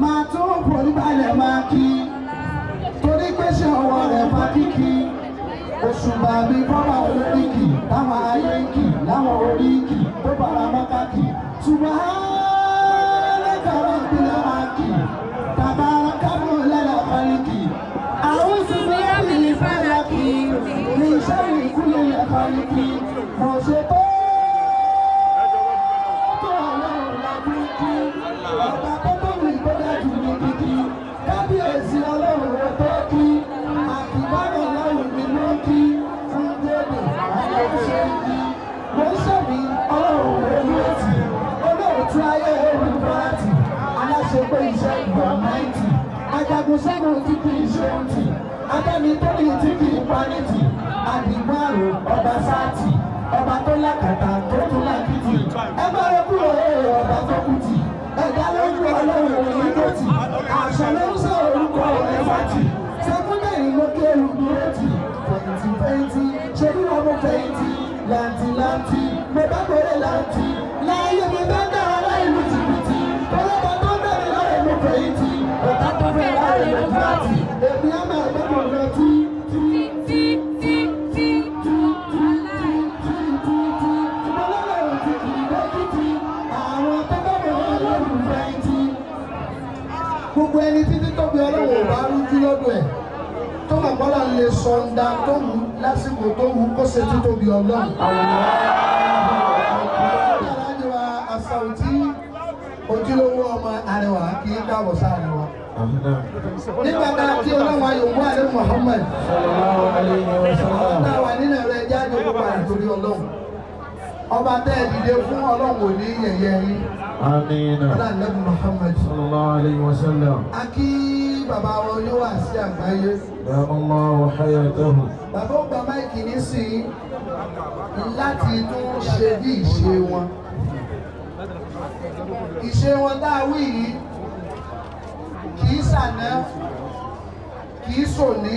máa tún forí balẹ̀ máa kí torí pé ṣe ọwọ́ rẹ̀ bá kíkí òṣùbà mi fọ́nà olóríkì táwọn ayé ń kì láwọn oríkì tó bára mọ́kàkì ṣùgbọ́n lẹ́kọ̀ọ́ ìpínlẹ̀ máa kì tàbá kábọ̀ lẹ́la fáríkì àwọn òṣùbà mi lè fẹ́ra kì ní iṣẹ́ ìkúlẹ̀ fáríkì mo ṣe tó ọlọ́run lábú kí ọba tó tóbi tó dájú ní kíkí kábíyèsí ọlọ́run rẹ̀ tó kí àkìbábọ̀ ọlọ́run mi ló kí fún gbèdè àyẹ̀wòṣe kí mo ṣẹ̀mí ọlọ́run rẹ̀ lóòtì olóòtú ayé orí bọ́láti aláṣẹ pé iṣẹ́ ìgbà náìtì ajagun ṣẹ́gun tí kì í ṣe òǹtì adẹ́ni tó ní tí kì í panítì àdìgbàrò ọba sáàtì ọba tó lákàtà tó tún lákìtì ẹgbẹ́ rẹ kúrò ọba tó kùtì ẹ̀dá lójú ọlọ́run òní lòtì àṣọ ló ń sọ orúkọ rẹ̀ fàtì sẹ́kúndẹ̀rì ló kí olùdúrótì fẹ̀yìntì ṣe bí wọn mú fẹ̀yìntì làǹtìlàǹtì mo bá gbọ́dọ̀ làǹtì láàyè mi bá dára láì lu jìbìtì ọlọ́pàá tó bẹ̀rẹ̀ láì lu fẹ̀yìntì ọ̀tá tó bẹ̀rẹ̀ láì lu fàtì èmi á máa gbọ́dọ̀ lọ tí. Gbogbo ẹni títí tóbi ọlọ́wọ́ bá rújú lọ́dọ̀ ẹ̀ tó mọ̀ bọ́lá lè sọ ǹda tó wù lásìkò tó wù kó ṣe títóbi ọlọ́run. Alájọba Àsàùtí ojúlówó ọmọ Arẹwà kì í káàbọ̀ sáàrin wa. Nígbà tá a kí ọlọ́run ayòwò àrẹ Muhammad ọ̀tá wà nínú ẹ̀rọ ẹja àjọpọ̀ àìtorí ọlọ́run. Ọba tẹ́ ẹ dìde fún ọlọ́run ò ní yẹ̀yẹ́ yín. Àmín. Ọlá Nabi Muhammad sallallahu alayhi wa sallam. A kí bàbá wọn yóò wá sí àgbáyé. Allahu hayatahu. Bàbá ó gba máìkì nísìnyí láti tún ṣe bí ìṣe wọn. Ìṣe wọn dáwí yìí kì í ṣàná, kì í ṣòní,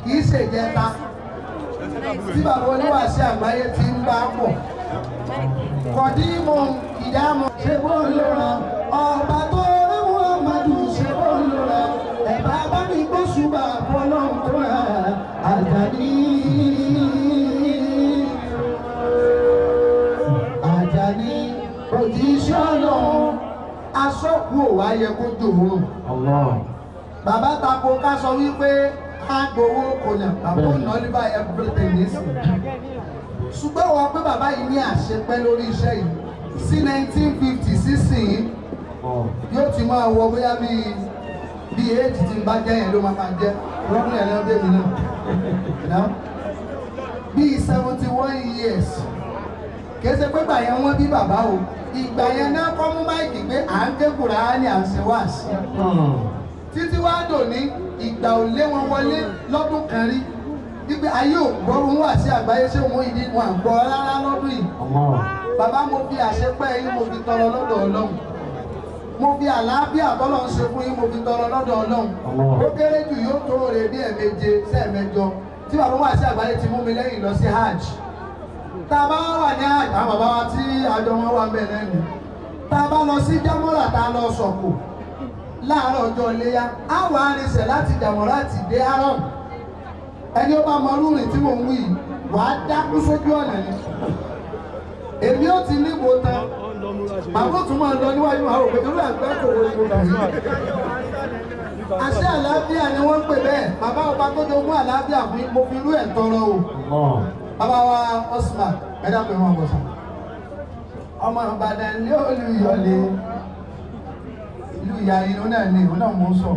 kì í ṣèjẹta. Tí bàbá oníwà sí àgbáyé ti ń bá pọ̀. Kọ̀dí mo ìdámọ̀ ṣe bó ń lọ́ra ọba tó rẹ́wọ̀n ọmọdù ṣe bó ń lọ́ra ẹ̀bá bá mi gbó ṣùgbà fọlọ́n tó rà Àjàní. Àjàní òjíṣẹ́ ọlọ́run aṣọ́kù ò wá yẹ kó jòrò. Bàbá tako ká sọ wípé agbowó kò yàn bàbá ònàlíbà everything nísìn. Ṣùgbọ́n wọ́n pé bàbá yìí ní àṣepẹ́ lórí iṣẹ́ yìí sí 1950 sísìn yóò ti máa wọ bóyá bíi éèjì tí ń bá jẹ́ yẹn ló máa jẹ́ lọ́dún yẹn lọ́dún èmi náà bíi 71 years kìí ṣe pé gbà yẹn wọ́n bí bàbá o ìgbà yẹn náà kọ́ mú máìkì pé à ń ké Kùránì à ń ṣe wáàsí títí wá dòní ìgbà ò lé wọn wọlé lọ́dún kan rí wípé ayé ò gbọ́rùn wà sí àgbáyé ṣé Muyideen wọn àgbọ̀ rárá lọ́dún yìí. Bàbá mo fi àṣepẹ́ yín mo fi tọrọ lọ́dọ̀ Ọlọ́run. Mo fi àlàáfíà tọ́lọ̀ ń ṣe fún yín mo fi tọrọ lọ́dọ̀ Ọlọ́run. Ó kéré jù yóò tó rè bí ẹ̀ẹ̀méje sẹ́ẹ̀mẹjọ tí bàbá wà sí àgbáyé ti mú mi lẹ́yìn lọ sí hajj. Tá a bá wà ní hajj àwọn bàbá wa tí àjọ wọn wà bẹ́ẹ̀ lẹ́nu. Tá a bá lọ sí Jámọ́rà tá a lọ sọ̀kò láàárọ̀ ọjọ́ Iléyá á wà á rinṣẹ̀ láti Jámọ́rà ti dé Haram. Ẹni ó bá mọ rúrin tí mò ń wí wàá dákú sójú ọ̀nà ni. Èmi ó ti níbo tán màmú tún máa lọ níwájú àwọn òpè irú ẹgbẹ́ kò wọlé gbogbo yìí. Àṣẹ àlàáfíà ni wọ́n ń pè bẹ́ẹ̀ bàbá ọba tó jogún àlàáfíà fún mo fi irú ẹ̀ tọrọ o. Bàbá wa Osmak ẹ̀dá pé wọ́n bọ̀ sọ. Ọmọ Ìbàdàn ní Olúyọ̀lé ìlú ìyá inú náà ni òun náà mò ń sọ.